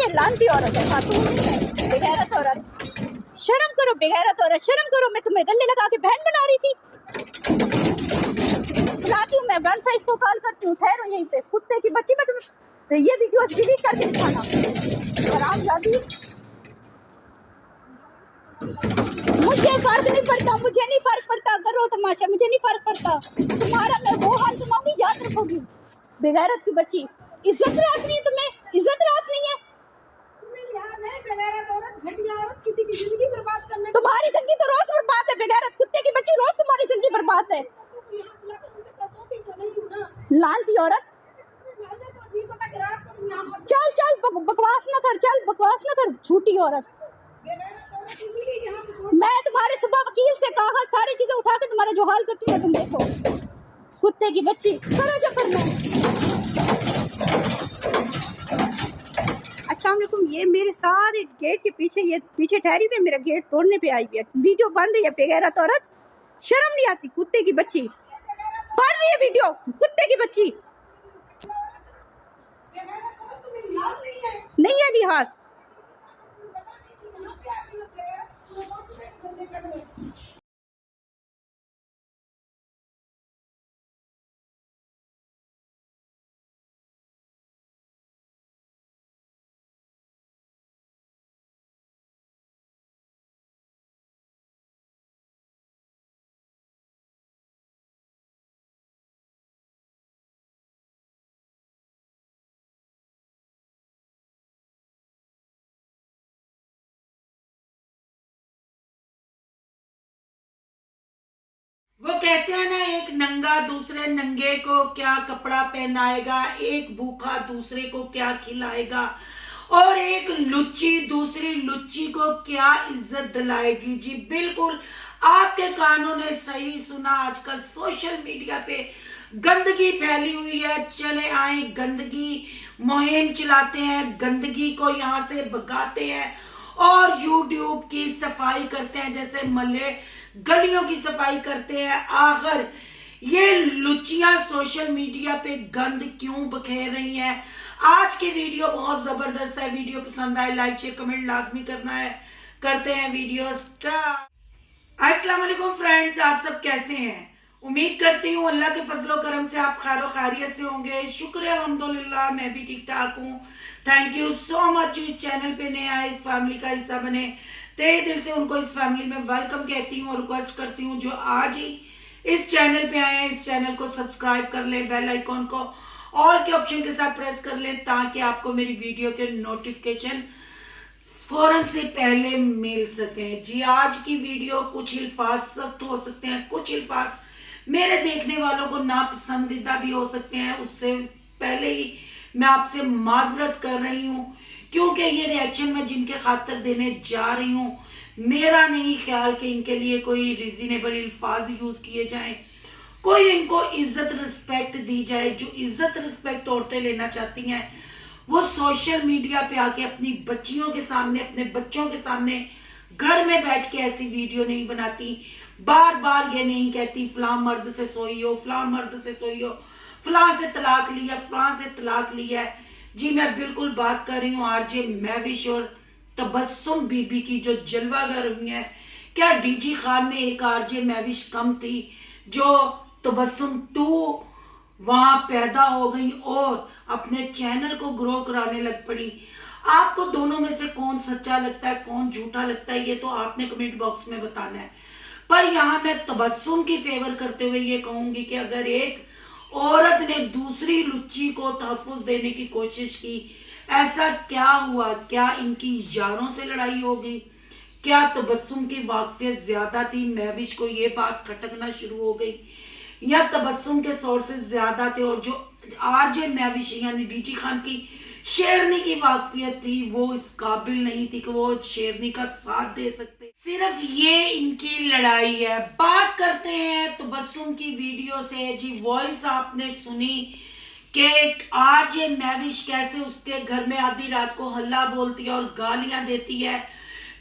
ये लानती औरत है, खातून नहीं है, बेगैरत औरत। शर्म करो बेगैरत औरत, शर्म करो। मैं तुम्हें गले लगा के बहन बना रही थी। बुलाती हूँ मैं 15 को कॉल करती हूँ, ठहरो यहीं पे। कुत्ते की बच्ची, मैं तुम्हें तो ये वीडियोस डिलीट करके दिखाना। हरामजादी, मुझे फर्क नहीं पड़ता, मुझे नहीं फर्क पड़ता। करो तमाशा, मुझे नहीं फर्क पड़ता। तुम्हारा मैं वो हाल तुम्हारी याद रखोगी। बेगैरत की बच्ची, इज्जत रास नहीं है तुम्हें, इज्जत रास नहीं है। तुम्हें लिहाज है बेगैरत औरत, घटिया औरत, किसी की जिंदगी बर्बाद करने। तुम्हारी जिंदगी तो रोज बर्बाद है बेगैरत कुत्ते की बच्ची, रोज तुम्हारी जिंदगी बर्बाद है। लानती औरत, चल चल बकवास ना कर, चल बकवास ना कर, झूठी औरत। मैं तुम्हारे सुबह वकील से कहा सारी चीजें उठा के तुम्हारा जो हाल करती हूँ तुम देखो। कुत्ते की बच्ची, करो जो करना। अस्सलाम वालेकुम। ये मेरे सारे गेट के पीछे, ये पीछे ठहरी हुई, मेरा गेट तोड़ने पे आई हुई है। वीडियो बन रही है बेगैरत औरत, शर्म नहीं आती कुत्ते की बच्ची। बन रही है वीडियो, कुत्ते की बच्ची। नहीं है लिहाज। वो कहते हैं ना, एक नंगा दूसरे नंगे को क्या कपड़ा पहनाएगा, एक भूखा दूसरे को क्या खिलाएगा, और एक लुच्ची दूसरी लुच्ची को क्या इज्जत दिलाएगी। जी बिल्कुल, आपके कानों ने सही सुना। आजकल सोशल मीडिया पे गंदगी फैली हुई है। चले आए गंदगी मुहिम चलाते हैं, गंदगी को यहाँ से भगाते हैं और यूट्यूब की सफाई करते हैं, जैसे मल्ले गलियों की सफाई करते हैं। आखिर ये लुचियां सोशल मीडिया पे गंद क्यों बखेर रही हैं? आज की वीडियो बहुत जबरदस्त है। वीडियो पसंद आए लाइक शेयर कमेंट लाजमी करना है। करते हैं वीडियो स्टार्ट। अस्सलाम वालेकुम फ्रेंड्स, आप सब कैसे हैं? उम्मीद करती हूँ अल्लाह के फजलो करम से आप खैर खैरियत से होंगे। शुक्र अल्हम्दुलिल्लाह, मैं भी ठीक ठाक हूँ। Thank you so much. इस चैनल पे नए आए, इस फैमिली का हिस्सा बने, तहे दिल से उनको इस फैमिली में वेलकम कहती हूँ और रिक्वेस्ट करती हूँ जो आज ही इस चैनल पे आए हैं, इस चैनल को सब्सक्राइब कर लें, बेल आइकॉन को ऑल के ऑप्शन के साथ प्रेस कर लें ताकि आपको मेरी वीडियो के नोटिफिकेशन फौरन से पहले मिल सके। जी आज की वीडियो कुछ अल्फाज सख्त हो सकते हैं, कुछ अल्फाज मेरे देखने वालों को नापसंदीदा भी हो सकते हैं। उससे पहले ही मैं आपसे माजरत कर रही हूँ क्योंकि ये रिएक्शन मैं जिनके खातिर देने जा रही हूँ, मेरा नहीं ख्याल कि इनके लिए कोई रीजनेबल अल्फाज यूज किए जाएं, कोई इनको इज्जत रिस्पेक्ट दी जाए। जो इज्जत रिस्पेक्ट औरतें लेना चाहती हैं वो सोशल मीडिया पे आके अपनी बच्चियों के सामने, अपने बच्चों के सामने घर में बैठ के ऐसी वीडियो नहीं बनाती। बार बार ये नहीं कहती फलां मर्द से सोई हो, फलां मर्द से सोई हो, फलां से तलाक लिया, फलां से तलाक लिया है। जी मैं बिल्कुल बात कर रही हूँ आरजे महविश और तबस्सुम बीबी की, जो जलवागर हुई है। क्या डीजी खान में एक आरजे महविश कम थी जो तबस्सुम 2 वहां पैदा हो गई और अपने चैनल को ग्रो कराने लग पड़ी? आपको दोनों में से कौन सच्चा लगता है, कौन झूठा लगता है, ये तो आपने कमेंट बॉक्स में बताना है। पर यहाँ मैं तबस्सुम की फेवर करते हुए ये कहूंगी कि अगर एक औरत ने दूसरी लुच्ची को तहफ्फुज देने की कोशिश की, ऐसा क्या हुआ? क्या इनकी यारों से लड़ाई हो गई? क्या तबस्सुम की वाकफियत ज्यादा थी, महविश को ये बात खटकना शुरू हो गई, या तबस्सुम के सोर्सेज ज्यादा थे और जो आरजे महविश यानी डीजी खान की शेरनी की वाकफियत थी वो इस काबिल नहीं थी कि वो शेरनी का साथ दे सकते? सिर्फ ये इनकी लड़ाई है। बात करते हैं तबस्सुम की वीडियो से। जी वॉइस आपने सुनी कि आज ये महविश कैसे उसके घर में आधी रात को हल्ला बोलती है और गालियां देती है।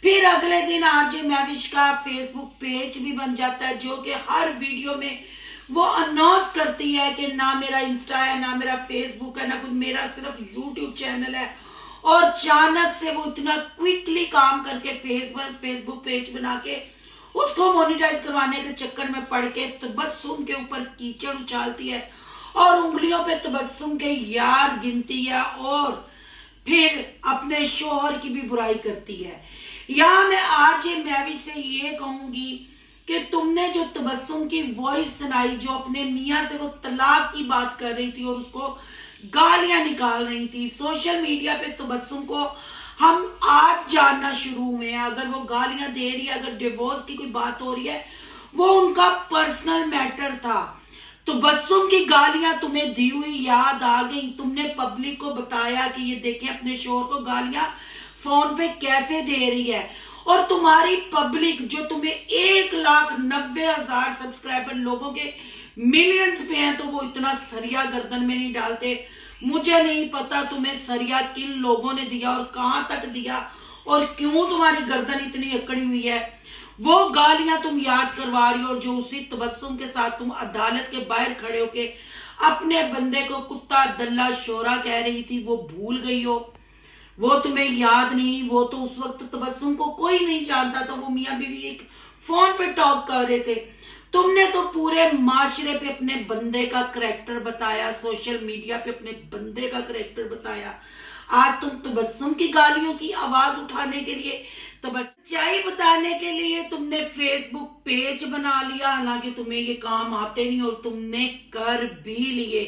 फिर अगले दिन आरजे महविश का फेसबुक पेज भी बन जाता है जो कि हर वीडियो में वो अनाउंस करती है कि ना मेरा इंस्टा है, ना मेरा फेसबुक है, ना कुछ, मेरा सिर्फ यूट्यूब चैनल है और अचानक से वो इतना क्विकली काम करके फेसबुक पेज बना के उसको मोनेटाइज करवाने के चक्कर में पड़ के तबस्सुम के ऊपर कीचड़ उछालती है और उंगलियों पे तबस्सुम के यार गिनती है और फिर अपने शोहर की भी बुराई करती है। यहाँ मैं आज महविश से ये कहूंगी कि तुमने जो तबस्सुम की वॉइस सुनाई, जो अपने मियाँ से वो तलाक की बात कर रही थी और उसको गालियां निकाल रही थी सोशल मीडिया पे, तबस्सुम को हम आज जानना शुरू हुए हैं। अगर वो गालियां दे रही है, अगर डिवोर्स की कोई बात हो रही है, वो उनका पर्सनल मैटर था। तबस्सुम की गालियां तुम्हें दी हुई याद आ गई, तुमने पब्लिक को बताया कि ये देखें अपने शोहर को गालियां फोन पे कैसे दे रही है। और तुम्हारी पब्लिक जो तुम्हें 1,90,000 सब्सक्राइबर लोगों के मिलियंस पे हैं, तो वो इतना सरिया गर्दन में नहीं डालते। मुझे नहीं पता तुम्हें सरिया किन लोगों ने दिया और कहां तक दिया और क्यों तुम्हारी गर्दन इतनी अकड़ी हुई है। वो गालियां तुम याद करवा रही हो और जो उसी तबस्सुम के साथ तुम अदालत के बाहर खड़े होके अपने बंदे को कुत्ता दल्ला शोरा कह रही थी, वो भूल गई हो, वो तुम्हें याद नहीं। वो तो उस वक्त तबस्सुम को कोई नहीं जानता था, वो मियां बीवी एक फोन पे टॉक कर रहे थे। तुमने तो पूरे माशरे पे अपने बंदे का करैक्टर बताया, सोशल मीडिया पे अपने बंदे का करैक्टर बताया। आज तुम तबस्सुम की गालियों की आवाज उठाने के लिए, सच्चाई बताने के लिए तुमने फेसबुक पेज बना लिया, हालांकि तुम्हें ये काम आते नहीं और तुमने कर भी लिए।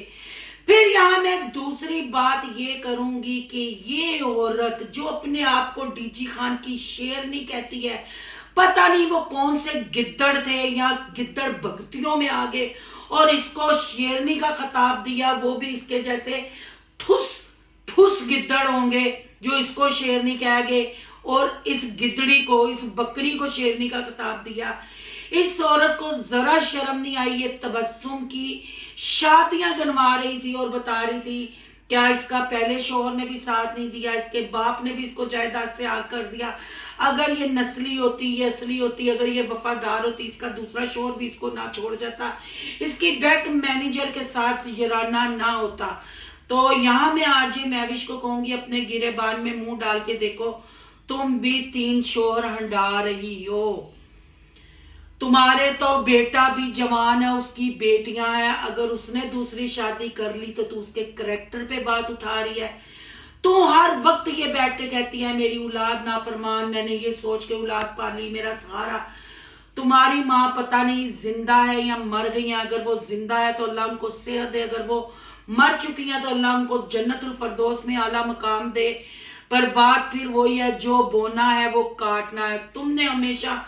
फिर यहाँ मैं दूसरी बात ये करूंगी कि ये औरत जो अपने आप को डीजी खान की शेरनी कहती है, पता नहीं वो कौन से गिद्दड़ थे या गिद्दड़ भक्तियों में आ गए और इसको शेरनी का खिताब दिया। वो भी इसके जैसे ठुस ठुस गिद्दड़ होंगे जो इसको शेरनी कह गए और इस गिद्दड़ी को, इस बकरी को शेरनी का खिताब दिया। इस औरत को जरा शर्म नहीं आई। ये तबस्सुम की शादियां गनवा रही थी और बता रही थी क्या इसका पहले शोहर ने भी साथ नहीं दिया, इसके बाप ने भी इसको जायदाद से आग कर दिया। अगर ये नस्ली होती, ये असली होती, अगर ये वफादार होती, इसका दूसरा शोहर भी इसको ना छोड़ जाता, इसकी बैंक मैनेजर के साथ यराना ना होता। तो यहाँ मैं आज महविश को कहूंगी अपने गिरेबान में मुंह डाल के देखो, तुम भी 3 शोहर हंडा रही हो। तुम्हारे तो बेटा भी जवान है, उसकी बेटियां हैं, अगर उसने दूसरी शादी कर ली तो तू उसके करैक्टर पे बात उठा रही है। तू हर वक्त ये बैठ के कहती है मेरी औलाद नाफरमान, मैंने ये सोच के औलाद पाली, मेरा सहारा। तुम्हारी माँ पता नहीं जिंदा है या मर गई है। अगर वो जिंदा है तो अल्लाह उनको सेहत दे, अगर वो मर चुकी है तो अल्लाह उनको जन्नतुल फरदौस में आला मकाम दे। पर बात फिर वही है, जो बोना है वो काटना है। तुमने हमेशा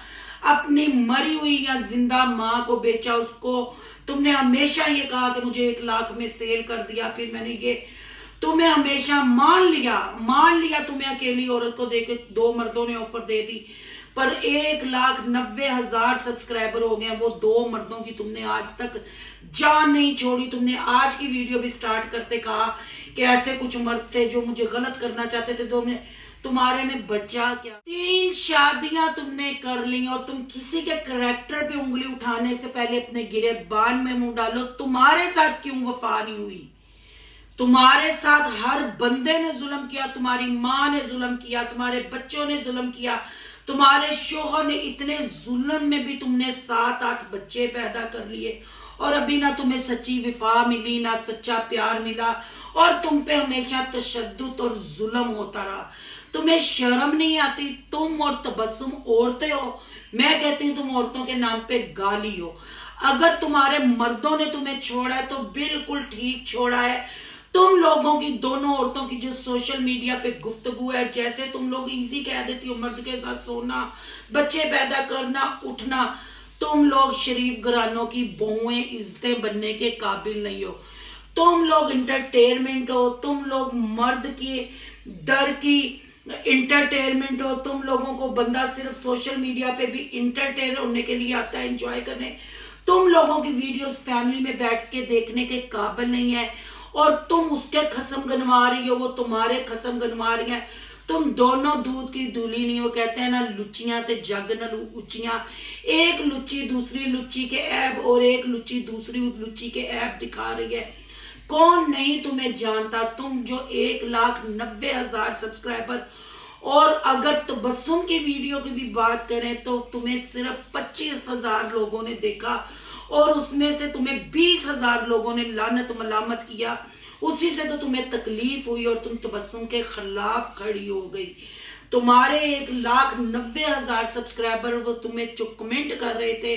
अपनी मरी हुई या जिंदा माँ को बेचा, उसको तुमने हमेशा ये कहा कि मुझे 1 लाख में सेल कर दिया। फिर मैंने ये तुम्हें हमेशा मान लिया तुम्हें अकेली औरत को देके 2 मर्दों ने ऑफर दे दी, पर 1,90,000 सब्सक्राइबर हो गए। वो 2 मर्दों की तुमने आज तक जान नहीं छोड़ी। तुमने आज की वीडियो भी स्टार्ट करते कहा कि ऐसे कुछ मर्द थे जो मुझे गलत करना चाहते थे, तो तुम्हारे में बचा क्या। 3 शादियां तुमने कर ली और तुम किसी के करैक्टर पे उंगली उठाने से पहले अपने गिरेबान में मुंह डालो। तुम्हारे साथ क्यों वफा नहीं हुई? तुम्हारे साथ हर बंदे ने जुल्म किया, तुम्हारी माँ ने जुल्म किया, तुम्हारे बच्चों ने जुल्म किया, तुम्हारे शोहर ने, इतने जुल्म में भी तुमने 7-8 बच्चे पैदा कर लिए और अभी ना तुम्हें सच्ची वफा मिली, ना सच्चा प्यार मिला और तुम पे हमेशा तशद्दुद और जुल्म होता रहा। तुम्हें शर्म नहीं आती? तुम और तबस्सुम औरतें हो, मैं कहती हूँ तुम औरतों के नाम पे गाली हो। अगर तुम्हारे मर्दों ने तुम्हें छोड़ा है तो बिल्कुल ठीक छोड़ा है। तुम लोगों की, दोनों औरतों की जो सोशल मीडिया पे गुफ्तगू है, जैसे तुम लोग इजी कह देती हो मर्द के साथ सोना, बच्चे पैदा करना, उठना, तुम लोग शरीफ घरानों की बहुएं इज्जतें बनने के काबिल नहीं हो। तुम लोग इंटरटेनमेंट हो, तुम लोग मर्द की डर की इंटरटेनमेंट हो। तुम लोगों को बंदा सिर्फ सोशल मीडिया पे भी इंटरटेन होने के लिए आता है, एंजॉय करने। तुम लोगों की वीडियोस फैमिली में बैठ के देखने के काबिल नहीं है और तुम उसके खसम गनवा रही हो, वो तुम्हारे खसम गनवा रही है। तुम दोनों दूध की दूली नहीं हो। कहते हैं ना, लुचियां ते जग न उचियां। एक लुच्ची दूसरी लुच्ची के ऐब और एक लुच्ची दूसरी लुच्ची के ऐब दिखा रही है। कौन नहीं तुम्हें जानता, तुम जो 1,90,000 सब्सक्राइबर, और अगर तबस्सुम की वीडियो की भी बात करें तो तुम्हें सिर्फ 25,000 लोगों ने देखा और उसमें से तुम्हें 20,000 लोगों ने लानत मलामत किया। उसी से तो तुम्हें तकलीफ हुई और तुम तबस्सुम के खिलाफ खड़ी हो गई। तुम्हारे 1,90,000 सब्सक्राइबर वो तुम्हें जो कमेंट कर रहे थे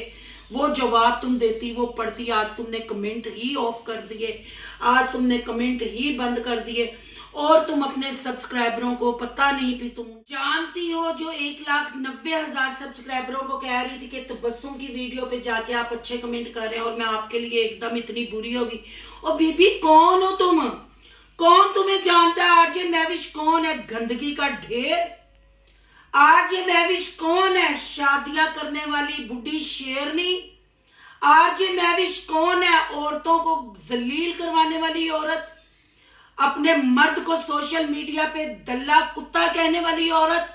वो जवाब तुम देती, वो पढ़ती, आज तुमने कमेंट ही ऑफ कर दिए, आज तुमने कमेंट ही बंद कर दिए और तुम अपने सब्सक्राइबरों को पता नहीं, फिर तुम जानती हो जो 1,90,000 सब्सक्राइबरों को कह रही थी कि तबस्सुम की वीडियो पे जाके आप अच्छे कमेंट कर रहे हैं और मैं आपके लिए एकदम इतनी बुरी होगी। और बीबी कौन हो तुम, कौन तुम्हें जानता है? आरजे महविश कौन है? गंदगी का ढेर। आरजे महविश कौन है? शादियां करने वाली बुढ़ी शेरनी। आरजे महविश कौन है? औरतों को जलील करवाने वाली औरत, अपने मर्द को सोशल मीडिया पे दल्ला कुत्ता कहने वाली औरत।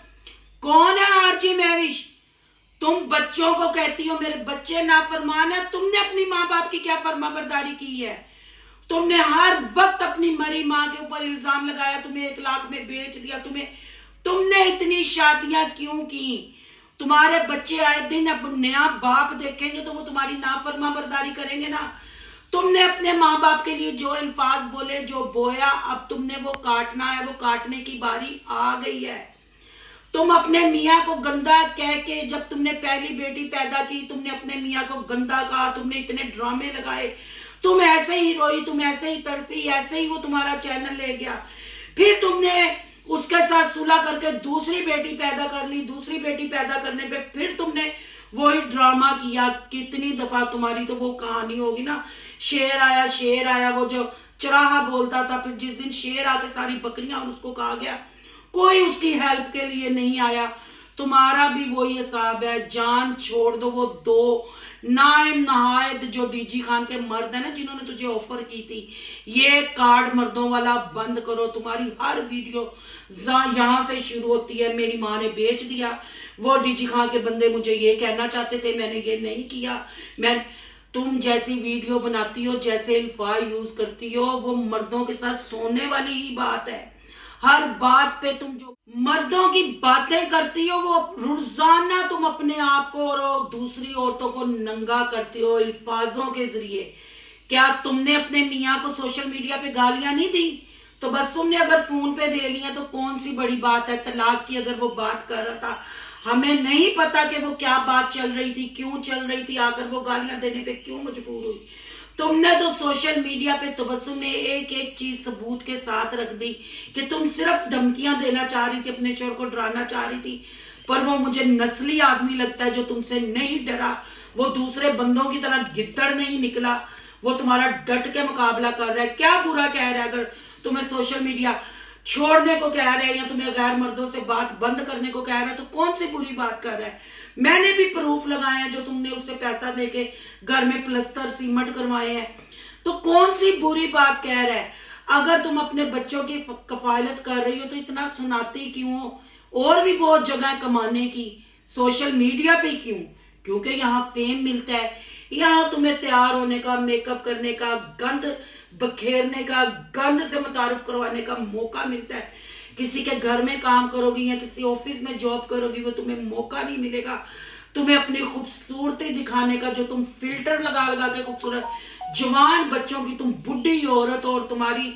कौन है आरजे महविश? तुम बच्चों को कहती हो मेरे बच्चे नाफरमान है। तुमने अपनी माँ बाप की क्या फर्माबरदारी की है? तुमने हर वक्त अपनी मरी माँ के ऊपर इल्जाम लगाया, तुम्हें 1 लाख में बेच दिया, तुमने इतनी शादियां क्यों की? तुम्हारे बच्चे आए दिन अब नया बाप देखेंगे तो वो तुम्हारी नाफरमाबरदारी करेंगे ना। तुमने अपने माँ बाप के लिए जो अल्फाज बोले, जो बोया, अब तुमने वो काटना है, वो काटने की बारी आ गई है। तुम अपने मियाँ को गंदा कह के, जब तुमने पहली बेटी पैदा की तुमने अपने मियाँ को गंदा कहा, तुमने इतने ड्रामे लगाए, तुम ऐसे ही रोई, तुम ऐसे ही तड़पी, ऐसे ही वो तुम्हारा चैनल ले गया। फिर तुमने उसके साथ सुलह करके दूसरी बेटी पैदा कर ली, दूसरी बेटी पैदा करने पे फिर तुमने वही ड्रामा किया। कितनी दफा तुम्हारी तो वो कहानी होगी ना, शेर आया, वो जो चराहा बोलता था, फिर जिस दिन शेर आके सारी बकरियां और उसको कहा गया, कोई उसकी हेल्प के लिए नहीं आया। तुम्हारा भी वही हिसाब है, जान छोड़ दो। वो 2 नाइम नहायत जो डीजी खान के मर्द है ना, जिन्होंने तुझे ऑफर की थी, ये कार्ड मर्दों वाला बंद करो। तुम्हारी हर वीडियो यहां से शुरू होती है, मेरी माँ ने बेच दिया, वो डीजी खान के बंदे मुझे ये कहना चाहते थे, मैंने ये नहीं किया। तुम जैसी वीडियो बनाती हो, जैसे अल्फाज यूज करती हो, वो मर्दों के साथ सोने वाली ही बात है। हर बात पे तुम जो मर्दों की बातें करती हो, वो रोजाना तुम अपने आप को और दूसरी औरतों को नंगा करती हो अल्फाजों के जरिए। क्या तुमने अपने मियाँ को सोशल मीडिया पे गालियां नहीं दी? तो बस तुमने अगर फोन पे दे लिया तो कौन सी बड़ी बात है? तलाक की अगर वो बात कर रहा था, हमें नहीं पता कि वो क्या बात चल रही थी, क्यों चल रही थी, आकर वो गालियां देने पे क्यों मजबूर हुई। तुमने तो सोशल मीडिया पे तबस्सुम ने एक एक चीज सबूत के साथ रख दी कि तुम सिर्फ धमकियां देना चाह रही थी, अपने शोर को डराना चाह रही थी। पर वो मुझे नस्ली आदमी लगता है जो तुमसे नहीं डरा, वो दूसरे बंदों की तरह गिद्दड़ नहीं निकला, वो तुम्हारा डट के मुकाबला कर रहा है। क्या बुरा कह रहा है? अगर तुम्हें सोशल मीडिया छोड़ने को कह रहे हैं या तुम्हें गैर मर्दों से बात बंद करने को कह रहा है तो कौन सी बुरी बात कर रहा है? मैंने भी प्रूफ लगाए हैं जो तुमने उससे पैसा देके घर में प्लस्तर सीमेंट करवाए हैं, तो कौन सी बुरी बात कह रहा है? अगर तुम अपने बच्चों की कफालत कर रही हो तो इतना सुनाती क्यों हो? और भी बहुत जगह कमाने की, सोशल मीडिया पे क्यों? क्योंकि यहाँ फेम मिलता है, यहाँ तुम्हें तैयार होने का, मेकअप करने का, गंद बखेरने का, गंद से मुतारिफ करवाने का मौका मिलता है। किसी के घर में काम करोगी या किसी ऑफिस में जॉब करोगी, वो तुम्हें मौका नहीं मिलेगा। तुम्हें अपनी खूबसूरती दिखाने का, जो तुम फिल्टर लगा लगा के खूबसूरत जवान बच्चों की तुम बुढ़ी औरत, और तुम्हारी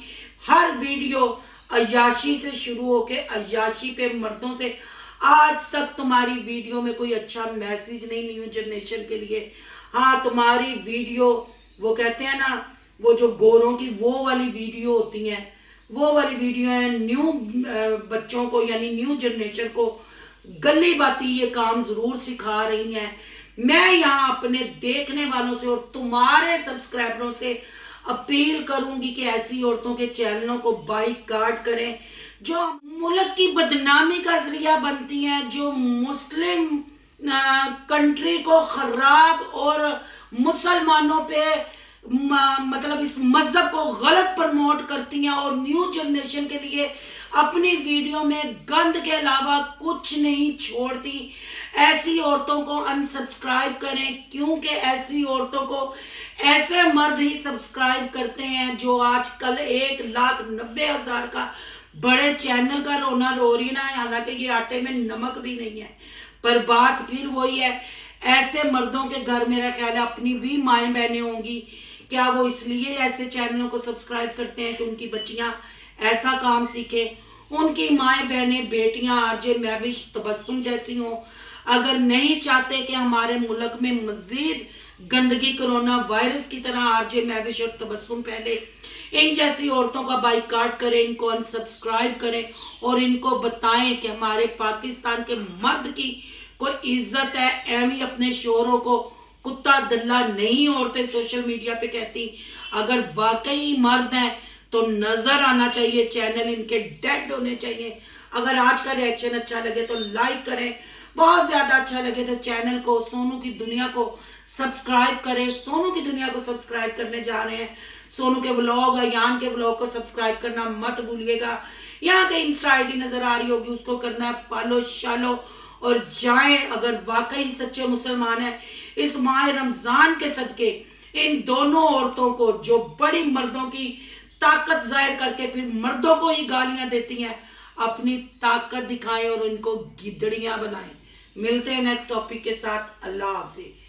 हर वीडियो अय्याशी से शुरू होके अय्याशी पे मर्दों से, आज तक तुम्हारी वीडियो में कोई अच्छा मैसेज नहीं न्यू जनरेशन के लिए। हाँ, तुम्हारी वीडियो, वो कहते हैं ना, वो जो गोरों की वो वाली वीडियो होती हैं, वो वाली वीडियो है न्यू बच्चों को, यानी न्यू जनरेशन को गली बाती ये काम जरूर सिखा रही हैं। मैं यहाँ अपने देखने वालों से और तुम्हारे सब्सक्राइबरों से अपील करूंगी कि ऐसी औरतों के चैनलों को बाइकाट करें जो मुल्क की बदनामी का जरिया बनती हैं, जो मुस्लिम कंट्री को खराब और मुसलमानों पे मतलब इस मजहब को गलत प्रमोट करती हैं और न्यू जनरेशन के लिए अपनी वीडियो में गंद के अलावा कुछ नहीं छोड़ती। ऐसी औरतों को अनसब्सक्राइब करें, क्योंकि ऐसी औरतों को ऐसे मर्द ही सब्सक्राइब करते हैं जो आजकल 1,90,000 का बड़े चैनल का रोना रो रही ना। हालांकि ये आटे में नमक भी नहीं है, पर बात फिर वही है। ऐसे मर्दों के घर मेरा ख्याल है अपनी भी माएँ बहनें होंगी। क्या वो इसलिए ऐसे चैनलों को सब्सक्राइब करते हैं कि उनकी बच्चियां ऐसा काम सीखे, उनकी माएँ बहनें बेटियां आरजे महविश तबस्सुम जैसी हों। अगर नहीं चाहते कि हमारे मुल्क में मजीद गंदगी कोरोना वायरस की तरह आरजे महविश और तबस्सुम फैले, इन जैसी औरतों का बाइकाट करें, इनको अनसब्सक्राइब करें और इनको बताएं कि हमारे पाकिस्तान के मर्द की कोई इज्जत है। एवं अपने शोहरों को कुत्ता दल्ला नहीं औरतें सोशल मीडिया पे कहती। अगर वाकई मर्द हैं तो नजर आना चाहिए, चैनल इनके डेड होने चाहिए। अगर आज का रिएक्शन अच्छा लगे तो लाइक करें, बहुत ज्यादा अच्छा लगे तो चैनल को सोनू की दुनिया को सब्सक्राइब करें। सोनू की दुनिया को सब्सक्राइब करने जा रहे हैं। सोनू के व्लॉग, अयान के व्लॉग को सब्सक्राइब करना मत भूलिएगा। यहाँ के इंस्टा आईडी नजर आ रही होगी, उसको करना है फॉलो शालो और जाएं। अगर वाकई सच्चे मुसलमान हैं, इस माह रमजान के सदके इन दोनों औरतों को जो बड़ी मर्दों की ताकत जाहिर करके फिर मर्दों को ही गालियां देती हैं, अपनी ताकत दिखाएं और उनको गिदड़ियां बनाएं। मिलते हैं नेक्स्ट टॉपिक के साथ। अल्लाह हाफिज।